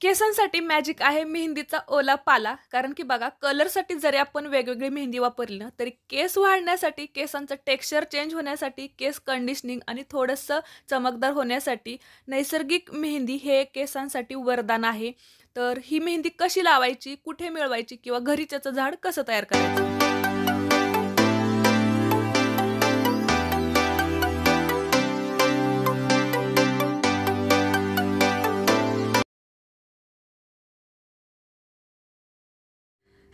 केसांसाठी मॅजिक आहे मेहंदीचा ओला पाला. कारण की बघा कलरसाठी जरी आपण वेगवेगळी मेहंदी वापरली ना, तरी केस वाढण्यासाठी, केसांचं टेक्स्चर चेंज होण्यासाठी, केस कंडिशनिंग आणि थोडंसं चमकदार होण्यासाठी नैसर्गिक मेहंदी हे केसांसाठी वरदान आहे. तर ही मेहंदी कशी लावायची, कुठे मिळवायची किंवा घरी त्याचं झाड कसं तयार करायचं?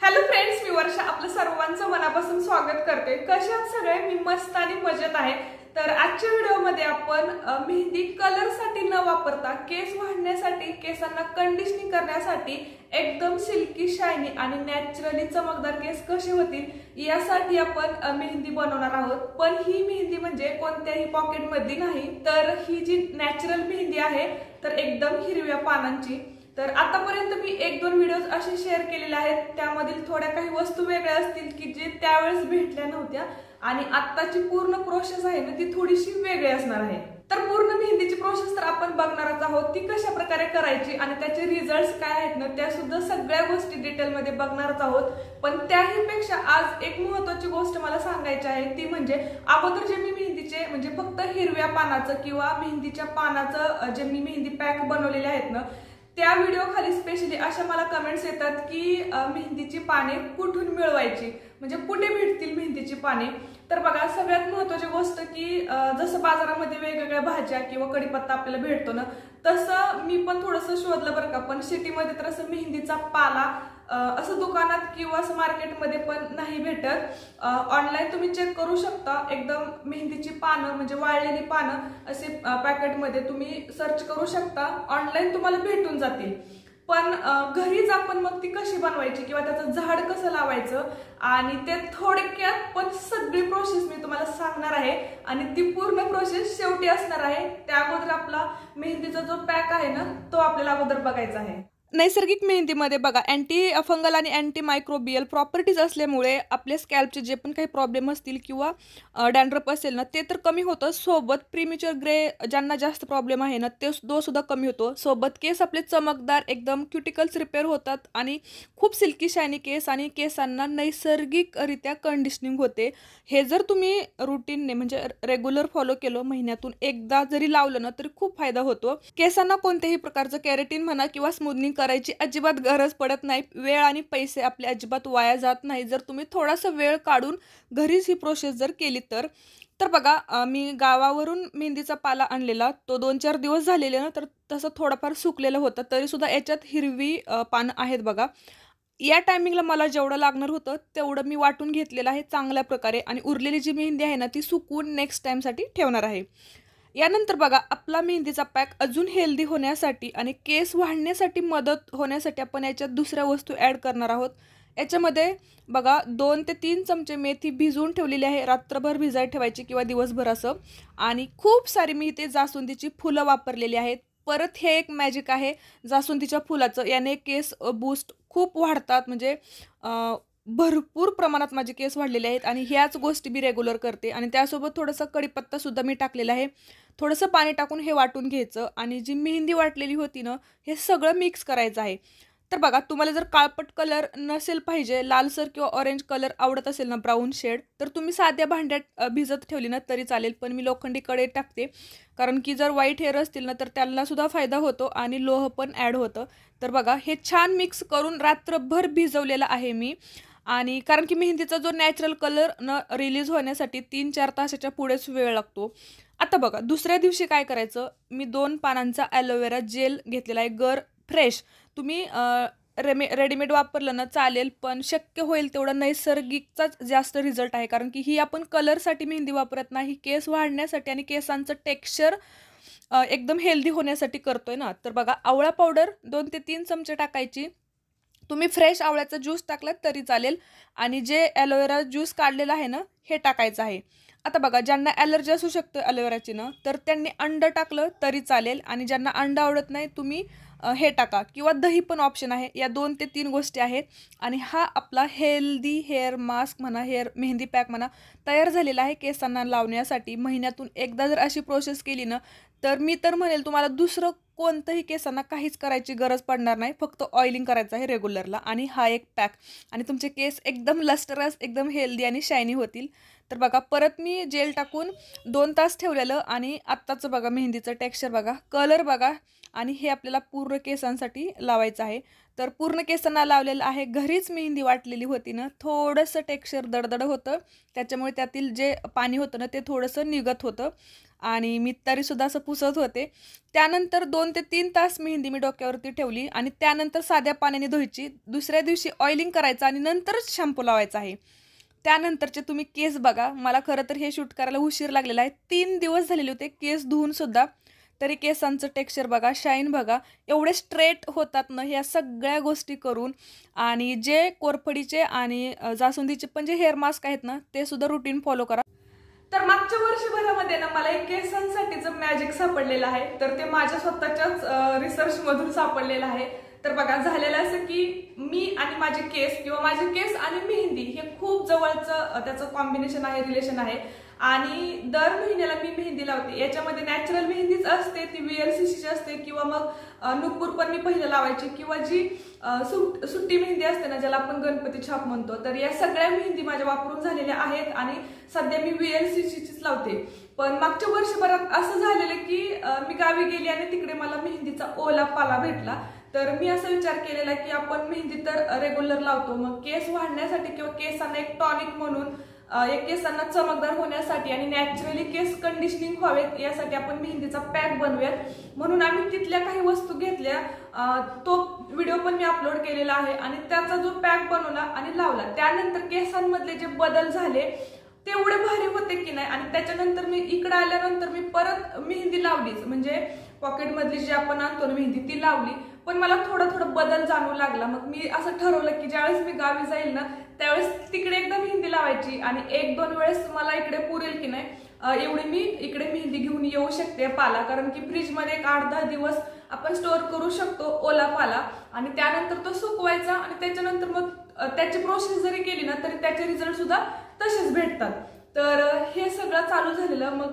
हॅलो फ्रेंड्स, मी वर्षा आपलं सर्वांचं मनापासून स्वागत करते. कसे आहात सगळे? मी मस्त आणि मजेत आहे. तर आजच्या व्हिडिओमध्ये आपण मेहंदी कलरसाठी न वापरता केस वाढण्यासाठी, केसांना कंडिशनिंग करण्यासाठी एकदम सिल्की, शायनी आणि नॅचरली चमकदार केस कसे होतील यासाठी आपण मेहंदी बनवणार आहोत. पण ही मेहंदी म्हणजे कोणत्याही पॉकेटमधली नाही, तर ही जी नॅचरल मेहंदी आहे तर एकदम हिरव्या पानांची. तर आतापर्यंत मी एक दोन व्हिडिओज असे शेअर केलेले आहेत, त्यामधील थोड्या काही वस्तू वेगळ्या असतील की जे त्यावेळेस भेटल्या नव्हत्या आणि आत्ताची पूर्ण प्रोसेस आहे ना ती थोडीशी वेगळी असणार आहे. तर पूर्ण मेहंदीची प्रोसेस तर आपण बघणारच आहोत, ती कशा प्रकारे करायची आणि त्याचे रिझल्ट काय आहेत ना त्या सुद्धा सगळ्या गोष्टी डिटेलमध्ये बघणारच आहोत. पण त्याही पेक्षा आज एक महत्त्वाची गोष्ट मला सांगायची आहे, ती म्हणजे अगोदर जे मी मेहंदीचे म्हणजे फक्त हिरव्या पानाचं किंवा मेहंदीच्या पानाचं जे मी मेहंदी पॅक बनवलेले आहेत ना, त्या व्हिडिओ खाली स्पेशली अशा मला कमेंट्स येतात की मेहंदीची पाने कुठून मिळवायची, म्हणजे कुठे भेटतील मेहंदीची पाने. तर बघा, सगळ्यात महत्त्वाची गोष्ट की जसं बाजारामध्ये वेगवेगळ्या भाज्या किंवा कढीपत्ता आपल्याला भेटतो ना, तसं मी पण थोडंसं शोधलं बरं का. पण सिटीमध्ये तर असं मेहंदीचा पाला असं दुकानात किंवा असं मार्केटमध्ये पण नाही भेटत. ऑनलाईन तुम्ही चेक करू शकता. एकदम मेहंदीची पानं म्हणजे वाळलेली पानं असे पॅकेटमध्ये तुम्ही सर्च करू शकता, ऑनलाईन तुम्हाला भेटून जातील. पण घरीच आपण मग ती कशी बनवायची किंवा त्याचं झाड कसं लावायचं आणि ते थोडक्यात पण सगळी प्रोसेस मी तुम्हाला सांगणार आहे. आणि ती पूर्ण प्रोसेस शेवटी असणार आहे. त्या अगोदर आपला मेहंदीचा जो पॅक आहे ना तो आपल्याला अगोदर बघायचा आहे. नैसर्गिक मेहंदीमध्ये बघा अँटी फंगल आणि अँटी मायक्रोबियल प्रॉपर्टीज असल्यामुळे आपल्या स्कॅल्पचे जे पण काही प्रॉब्लेम असतील किंवा डॅन्ड्रफ असेल ना ते तर कमी होतं. सोबत प्रीमेच्युअर ग्रे ज्यांना जास्त प्रॉब्लेम आहे ना तो सुद्धा कमी होतो. सोबत केस आपले चमकदार एकदम क्युटिकल्स रिपेअर होतात आणि खूप सिल्की शायनी केस आणि केसांना नैसर्गिकरित्या कंडिशनिंग होते. हे जर तुम्ही रुटीनने म्हणजे रेग्युलर फॉलो केलं, महिन्यातून एकदा जरी लावलं ना तरी खूप फायदा होतो. केसांना कोणत्याही प्रकारचं केरेटिन म्हणा किंवा स्मूथनिंग करायची अजिबात गरज पडत नाही. वेळ आणि पैसे आपले अजिबात वाया जात नाही जर तुम्ही थोडासा वेळ काढून घरीच ही प्रोसेस जर केली तर. तर बघा, मी गावावरून मेहंदीचा पाला आणलेला, तो 2-4 दिवस झालेले ना, तर तसं थोडंफार सुकलेलं होतं, तरीसुद्धा याच्यात हिरवी पानं आहेत बघा. या टायमिंगला मला जेवढं लागणार होतं तेवढं मी वाटून घेतलेलं आहे चांगल्या प्रकारे आणि उरलेली जी मेहंदी आहे ना ती सुकवून नेक्स्ट टाईमसाठी ठेवणार आहे. यानंतर बघा, आपला मेहंदीचा पॅक अजून हेल्दी होण्यासाठी आणि केस वाढण्यासाठी मदत होण्यासाठी आपण याच्यात दुसऱ्या वस्तू ॲड करणार आहोत. याच्यामध्ये बघा 2 ते 3 चमचे मेथी भिजवून ठेवलेली आहे, रात्रभर भिजायला ठेवायची किंवा दिवसभर असं. आणि खूप सारी मी इथे जास्वंदीची फुलं वापरलेली आहेत. परत हे एक मॅजिक आहे जास्वंदीच्या फुलाचं, याने केस बूस्ट खूप वाढतात. म्हणजे भरपूर प्रमाणात माझे केस वाढलेले आहेत आणि ह्याच गोष्टी मी रेग्युलर करते. आणि त्यासोबत थोडंसं कढीपत्तासुद्धा मी टाकलेला आहे. थोडंसं पाणी टाकून हे वाटून घ्यायचं आणि जी मेहंदी वाटलेली होती ना हे सगळं मिक्स करायचं आहे. तर बघा, तुम्हाला जर काळपट कलर नसेल पाहिजे, लालसर किंवा ऑरेंज कलर आवडत असेल ना, ब्राऊन शेड, तर तुम्ही साध्या भांड्यात भिजत ठेवली ना तरी चालेल. पण मी लोखंडी कढईत टाकते, कारण की जर व्हाईट हेअर असतील ना तर त्यांना सुद्धा फायदा होतो आणि लोह पण ॲड होतं. तर बघा, हे छान मिक्स करून रात्रभर भिजवलेलं आहे मी. आणि कारण की मेहंदीचा जो नॅचरल कलर रिलीज होण्यासाठी 3-4 तासाच्या पुढेच वेळ लागतो. आता बघा, दुसऱ्या दिवशी काय करायचं, मी 2 पानांचा ॲलोवेरा जेल घेतलेला आहे, गर फ्रेश. तुम्ही रेडीमेड वापरलं ना चालेल, पण शक्य होईल तेवढं नैसर्गिकचाच जास्त रिझल्ट आहे. कारण की ही आपण कलरसाठी मेहंदी वापरत नाही, केस वाढण्यासाठी आणि केसांचं टेक्स्चर एकदम हेल्दी होण्यासाठी करतोय ना. तर बघा, आवळा पावडर 2 ते 3 चमचे टाकायची. तुम्ही फ्रेश आवळ्याचा ज्यूस टाकलात तरी चालेल आणि जे ॲलोवेरा ज्यूस काढलेला आहे ना हे टाकायचं आहे. आता बघा, ज्यांना ॲलर्जी असू शकतं ॲलोवेराची ना, तर त्यांनी अंडं टाकलं तरी चालेल आणि ज्यांना अंडं आवडत नाही तुम्ही हे टाका किंवा दही पण ऑप्शन आहे. या 2 ते 3 गोष्टी आहेत आणि हा आपला हेल्दी हेअर मास्क म्हणा, हेअर मेहंदी पॅक म्हणा, तयार झालेला आहे केसांना लावण्यासाठी. महिन्यातून एकदा जर अशी प्रोसेस केली ना तर मी तर म्हणेल तुम्हाला दुसरं कोणतंही केसांना काहीच करायची गरज पडणार नाही, फक्त ऑइलिंग करायचं आहे रेग्युलरला आणि हा एक पॅक आणि तुमचे केस एकदम लस्टरस एकदम हेल्दी आणि शायनी होतील. तर बघा परत मी जेल टाकून 2 तास ठेवलेलं आणि आत्ताचं बघा मेहंदीचं टेक्स्चर बघा, कलर बघा आणि हे आपल्याला पूर्ण केसांसाठी लावायचं आहे. तर पूर्ण केसांना लावलेलं आहे. घरीच मेहंदी वाटलेली होती ना, थोडंसं टेक्स्चर दडदड होतं, त्याच्यामुळे त्यातील जे पाणी होतं ना ते थोडंसं निघत होतं आणि मी तरीसुद्धा असं पुसत होते. त्यानंतर 2 ते 3 तास मेहंदी मी डोक्यावरती ठेवली आणि त्यानंतर साध्या पाण्याने धुवायची. दुसऱ्या दिवशी ऑइलिंग करायचं आणि नंतरच शॅम्पू लावायचा आहे. त्यानंतरचे तुम्ही केस बघा. मला खरं तर हे शूट करायला उशीर लागलेला आहे. 3 दिवस झालेले होते केस धुवूनसुद्धा. तरी केसांचं टेक्स्चर बघा, शाईन बघा, एवढे स्ट्रेट होतात ना ह्या सगळ्या गोष्टी करून. आणि जे कोरफडीचे आणि जास्वंदीचे पण जे हेअर मास्क आहेत ना ते सुद्धा रुटीन फॉलो करा. तर मागच्या वर्षभरामध्ये ना मला एक केसांसाठीचं मॅजिक सापडलेलं आहे. तर ते माझ्या स्वतःच्याच रिसर्च मधून सापडलेलं आहे. तर बघा झालेलं असं की मी आणि माझे केस किंवा माझे केस आणि मेहंदी हे खूप जवळचं त्याचं कॉम्बिनेशन आहे, रिलेशन आहे. आणि दर महिन्याला मी मेहंदी लावते. याच्यामध्ये नॅचरल मेहंदीच असते, ती VLCCची असते किंवा मग नुपूर पण मी पहिलं लावायची किंवा जी सुट्टी मेहंदी असते ना ज्याला आपण गणपती छाप म्हणतो. तर या सगळ्या मेहंदी माझ्या वापरून झालेल्या आहेत आणि सध्या मी VLCCचीच लावते. पण मागच्या वर्षभरात असं झालेलं की मी गावी गेली आणि तिकडे मला मेहंदीचा ओला पाला भेटला. तर मी असा विचार केलेला की आपण मेहंदी तर रेग्युलर लावतो, मग केस वाढण्यासाठी किंवा केसांना एक टॉनिक म्हणून एक केसांना चमकदार होण्यासाठी आणि नॅचरली केस कंडिशनिंग व्हावेत यासाठी आपण मेहंदीचा पॅक बनवूयात. म्हणून आम्ही तिथल्या काही वस्तू घेतल्या, तो व्हिडिओ पण मी अपलोड केलेला आहे आणि त्याचा जो पॅक बनवला आणि लावला त्यानंतर केसांमधले जे बदल झाले तेवढे भारी होते की नाही. आणि त्याच्यानंतर मी इकडे आल्यानंतर मी परत मेहंदी लावलीच, म्हणजे पॉकेटमधली जी आपण आणतो ना मेहंदी ती लावली, पण मला थोडा बदल जाणवू लागला. मग मी असं ठरवलं की ज्यावेळेस मी गावी जाईल ना त्यावेळेस तिकडे एकदा मेहंदी लावायची आणि 1-2 वेळेस मला इकडे पुरेल की नाही एवढी मी इकडे मेहंदी घेऊन येऊ शकते पाला. कारण की फ्रीजमध्ये एक 8-10 दिवस आपण स्टोअर करू शकतो ओला पाला आणि त्यानंतर तो सुकवायचा आणि त्याच्यानंतर मग त्याची प्रोसेस जरी केली ना तरी त्याचे रिझल्ट सुद्धा तसेच भेटतात. तर हे सगळं चालू झालेलं, मग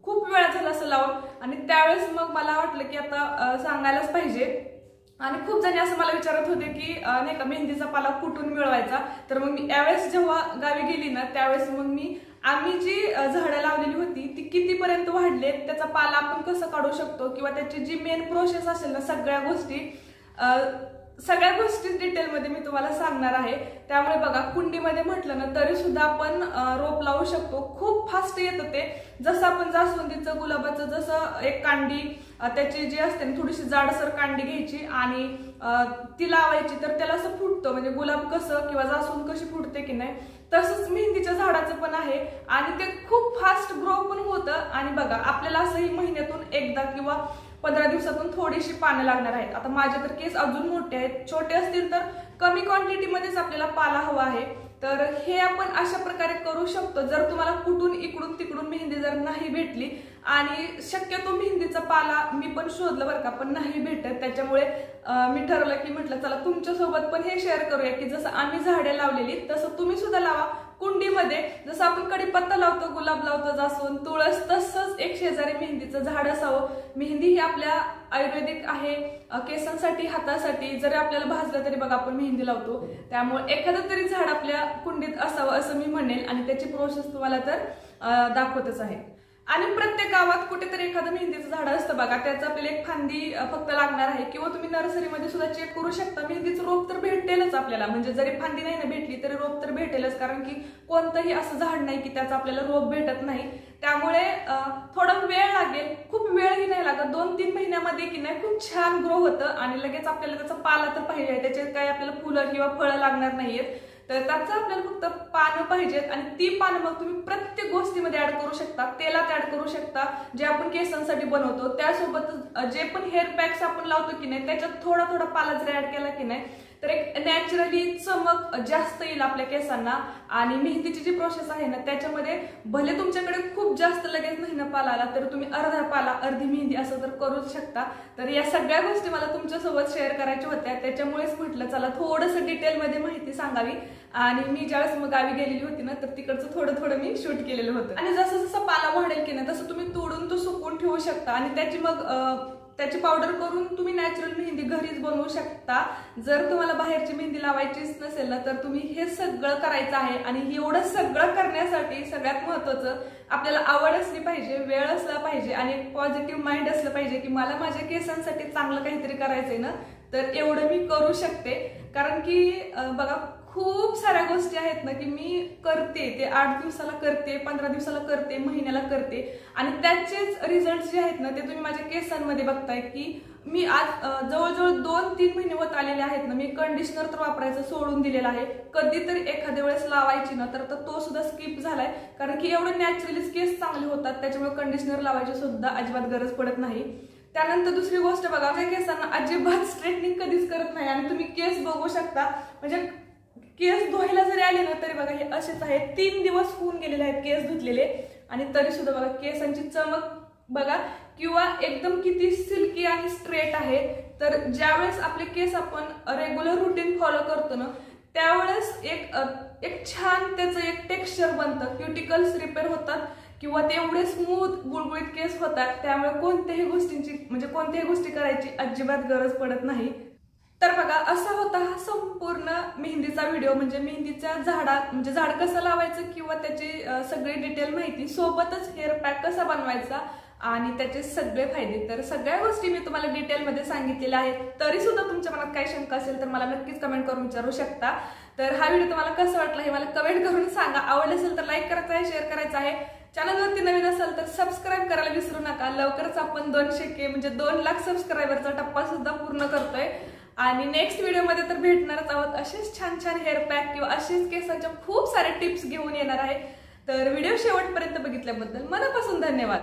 खूप वेळा झाला असं लावून आणि त्यावेळेस मग मला वाटलं की आता सांगायलाच पाहिजे. आणि खूप जणी असं मला विचारत होते की नाही का मेहंदीचा पाला कुठून मिळवायचा. तर मग मी यावेळेस जेव्हा गावी गेली ना त्यावेळेस मग आम्ही जी झाडं लावलेली होती ती कितीपर्यंत वाढले, त्याचा पाला आपण कसं काढू शकतो किंवा त्याची जी मेन प्रोसेस असेल ना सगळ्या गोष्टी डिटेलमध्ये मी तुम्हाला सांगणार आहे. त्यामुळे बघा कुंडीमध्ये म्हटलं ना तरी सुद्धा आपण रोप लावू शकतो. खूप फास्ट येतं ते, जसं आपण जास्वंदीचं गुलाबाचं जसं एक कांडी त्याची जी असते ना थोडीशी जाडसर कांडी घ्यायची आणि ती लावायची तर त्याला असं फुटतं, म्हणजे गुलाब कसं किंवा जास्वंद कशी फुटते की नाही तसंच मेहंदीच्या झाडाचं पण आहे आणि ते खूप फास्ट ग्रो पण होतं. आणि बघा आपल्याला असंही महिन्यातून एकदा किंवा 15 दिवसातून थोडीशी पानं लागणार आहेत. आता माझे तर केस अजून मोठे आहेत, छोटे असतील तर कमी क्वांटिटीमध्येच आपल्याला पाला हवा आहे. तर हे आपण अशा प्रकारे करू शकतो. जर तुम्हाला कुठून इकडून तिकडून मेहंदी जर नाही भेटली आणि शक्यतो मेहंदीचा पाला मी पण शोधलं बरं का पण नाही भेटत, त्याच्यामुळे मी ठरवलं की म्हटलं चला तुमच्यासोबत पण हे शेअर करूया की जसं आम्ही झाडे लावलेली तसं तुम्ही सुद्धा लावा कुंडीमध्ये. जसं आपण कडीपत्ता लावतो, गुलाब लावतो, जास्वंद, तुळस, तसंच एक शेजारी मेहंदीचं झाड असावं. मेहंदी ही आपल्या आयुर्वेदिक आहे, केसांसाठी, हातासाठी, जरी आपल्याला भाजलं तरी बघा आपण मेहंदी लावतो. त्यामुळे एखादं तरी झाड आपल्या कुंडीत असावं असं मी म्हणेल आणि त्याची प्रोसेस तुम्हाला तर दाखवतच आहे. आणि प्रत्येक गावात कुठेतरी एखादं मेहंदीचं झाड असतं बघा, त्याचं आपल्याला एक फांदी फक्त लागणार आहे किंवा तुम्ही नर्सरीमध्ये सुद्धा चेक करू शकता. मेहंदीचं रोप तर भेटेलच आपल्याला, म्हणजे जरी फांदी नाही ना भेटली तरी रोप तर भेटेलच, कारण की कोणतंही असं झाड नाही की त्याचं आपल्याला रोप भेटत नाही. त्यामुळे थोडा वेळ लागेल, खूप वेळही नाही लागत, 2-3 महिन्यामध्ये की नाही खूप छान ग्रो होतं आणि लगेच आपल्याला त्याचा पाला तर पाहिजे, त्याच्यात काही आपल्याला फुलं किंवा फळं लागणार नाहीयेत. तर त्याचं आपल्याला फक्त पानं पाहिजेत आणि ती पानं मग तुम्ही प्रत्येक गोष्टीमध्ये ऍड करू शकता. तेलात ऍड करू शकता जे आपण केसांसाठी बनवतो, त्यासोबत जे पण हेअर पॅक्स आपण लावतो की नाही त्याच्यात थोडा पाला जर ऍड केला की नाही तर एक नॅचरली चमक जास्त येईल आपल्या केसांना। आणि मेहंदीची जी प्रोसेस आहे ना त्याच्यामध्ये भले तुमच्याकडे खूप जास्त लगेच नाही ना पाला आला तर तुम्ही अर्धा पाला अर्धी मेहंदी असं तर करूच शकता। तर या सगळ्या गोष्टी मला तुमच्यासोबत शेअर करायच्या होत्या, त्याच्यामुळेच म्हटलं चला थोडंसं डिटेलमध्ये माहिती सांगावी। आणि मी ज्यावेळेस मग गावी गेलेली होती ना तर तिकडचं थोडं थोडं मी शूट केलेलं होतं। आणि जसं जसं पाला वाढेल की नाही तसं तुम्ही तोडून तो सुकवून ठेवू शकता आणि त्याची पावडर करून तुम्ही नॅचरल मेहंदी घरीच बनवू शकता। जर तुम्हाला बाहेरची मेहंदी लावायचीच नसेल ना तर तुम्ही हे सगळं करायचं आहे। आणि एवढं सगळं करण्यासाठी सगळ्यात महत्त्वाचं आपल्याला आवड असली पाहिजे, वेळ असला पाहिजे आणि एक पॉझिटिव्ह माइंड असलं पाहिजे की मला माझ्या केसांसाठी चांगलं काहीतरी करायचंय ना तर एवढं मी करू शकते। कारण की बघा खूप साऱ्या गोष्टी आहेत ना की मी करते, ते 8 दिवसाला करते, 15 दिवसाला करते, महिन्याला करते आणि त्याचेच रिझल्ट जे आहेत ना ते तुम्ही माझ्या केसांमध्ये बघताय की मी आज जवळजवळ 2-3 महिने होत आलेले आहेत ना मी कंडिशनर तर वापरायचं सोडून दिलेलं आहे। कधीतरी एखाद्या वेळेस लावायची ना तर तो सुद्धा स्किप झालाय, कारण की एवढं नॅचरलीच केस चांगले होतात त्याच्यामुळे कंडिशनर लावायची सुद्धा अजिबात गरज पडत नाही। त्यानंतर दुसरी गोष्ट बघा, माझ्या केसांना अजिबात स्ट्रेटनिंग कधीच करत नाही आणि तुम्ही केस बघू शकता, म्हणजे केस धुवायला जरी आले ना तरी बघा हे असेच आहेत। 3 दिवस होऊन गेलेले आहेत केस धुतलेले आणि तरी सुद्धा बघा केसांची चमक बघा किंवा एकदम किती सिल्की आणि स्ट्रेट आहे। तर ज्यावेळेस आपले केस आपण रेग्युलर रुटीन फॉलो करतो ना त्यावेळेस एक छान त्याचं एक टेक्स्चर बनतं, क्युटिकल्स रिपेअर होतात किंवा ते एवढे स्मूथ गुळगुळीत केस होतात, त्यामुळे कोणत्याही गोष्टी करायची अजिबात गरज पडत नाही। तर बघा असा होता हा संपूर्ण मेहंदीचा व्हिडिओ, म्हणजे मेहंदीच्या झाड कसं लावायचं किंवा त्याची सगळी डिटेल माहिती, सोबतच हेअर पॅक कसा बनवायचा आणि त्याचे सगळे फायदे। तर सगळ्या गोष्टी मी तुम्हाला डिटेलमध्ये सांगितलेल्या आहेत। तरी सुद्धा तुमच्या मनात काही शंका असेल तर मला नक्कीच कमेंट करून विचारू शकता। तर हा व्हिडिओ तुम्हाला कसा वाटला हे मला कमेंट करून सांगा। आवडला असेल तर लाईक करायचं आहे, शेअर करायचं आहे, चॅनलवरती नवीन असेल तर सबस्क्राईब करायला विसरू नका। लवकरच आपण 200K म्हणजे 2 लाख सबस्क्रायबरचा टप्पा सुद्धा पूर्ण करतोय आणि नेक्स्ट व्हिडिओमध्ये तर भेटणारच आहोत असेच छान छान हेअर पॅक किंवा असेच केसांच्या खूप सारे टिप्स घेऊन येणार आहे। तर व्हिडिओ शेवटपर्यंत बघितल्याबद्दल मनापासून धन्यवाद।